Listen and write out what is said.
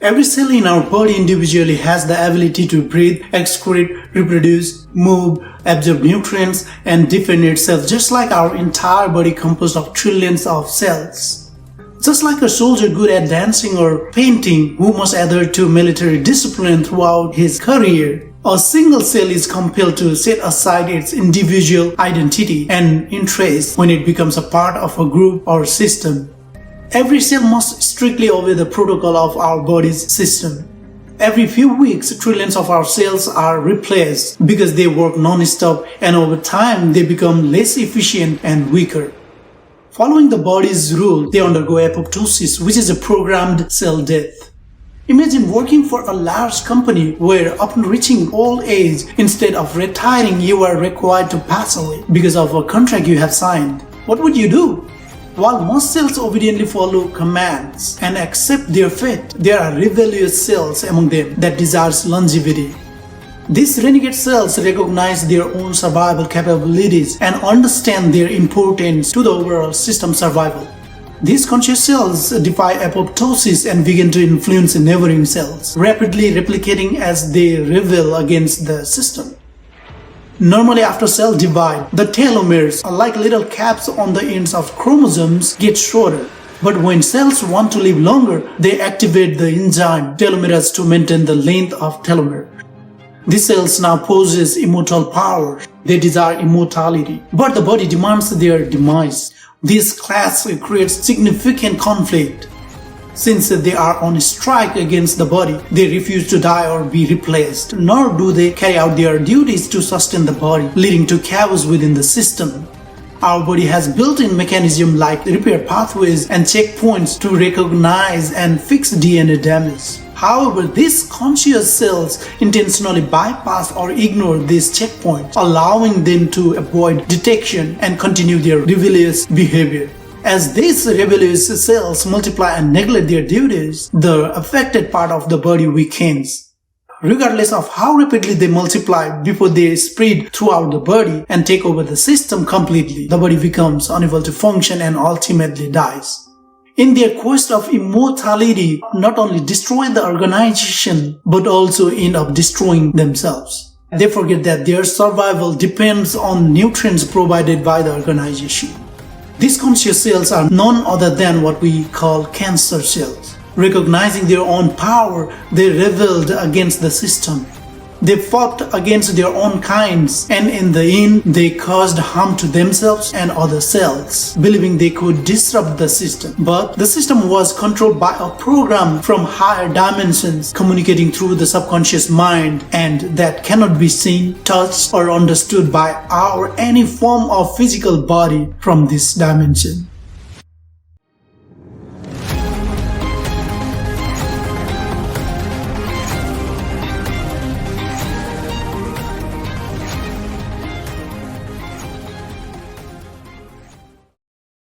Every cell in our body individually has the ability to breathe, excrete, reproduce, move, absorb nutrients, and defend itself, just like our entire body composed of trillions of cells. Just like a soldier good at dancing or painting who must adhere to military discipline throughout his career, a single cell is compelled to set aside its individual identity and interest when it becomes a part of a group or system. Every cell must strictly obey the protocol of our body's system. Every few weeks, trillions of our cells are replaced because they work non-stop, and over time they become less efficient and weaker. Following the body's rule, they undergo apoptosis, which is a programmed cell death. Imagine working for a large company where upon reaching old age, instead of retiring, you are required to pass away because of a contract you have signed. What would you do? While most cells obediently follow commands and accept their fate, there are rebellious cells among them that desires longevity. These renegade cells recognize their own survival capabilities and understand their importance to the overall system survival. These conscious cells defy apoptosis and begin to influence neighboring cells, rapidly replicating as they rebel against the system. Normally, after cell divide, the telomeres, like little caps on the ends of chromosomes, get shorter. But when cells want to live longer, they activate the enzyme telomerase to maintain the length of telomere. These cells now possess immortal power. They desire immortality, but the body demands their demise. This clash creates significant conflict. Since they are on strike against the body, they refuse to die or be replaced, nor do they carry out their duties to sustain the body, leading to chaos within the system. Our body has built-in mechanisms like repair pathways and checkpoints to recognize and fix DNA damage. However, these conscious cells intentionally bypass or ignore these checkpoints, allowing them to avoid detection and continue their rebellious behavior. As these rebellious cells multiply and neglect their duties, the affected part of the body weakens. Regardless of how rapidly they multiply before they spread throughout the body and take over the system completely, the body becomes unable to function and ultimately dies. In their quest of immortality, not only destroy the organization, but also end up destroying themselves. They forget that their survival depends on nutrients provided by the organization. These conscious cells are none other than what we call cancer cells. Recognizing their own power, they rebelled against the system. They fought against their own kinds, and in the end, they caused harm to themselves and other cells, believing they could disrupt the system. But the system was controlled by a program from higher dimensions, communicating through the subconscious mind, and that cannot be seen, touched, or understood by our any form of physical body from this dimension.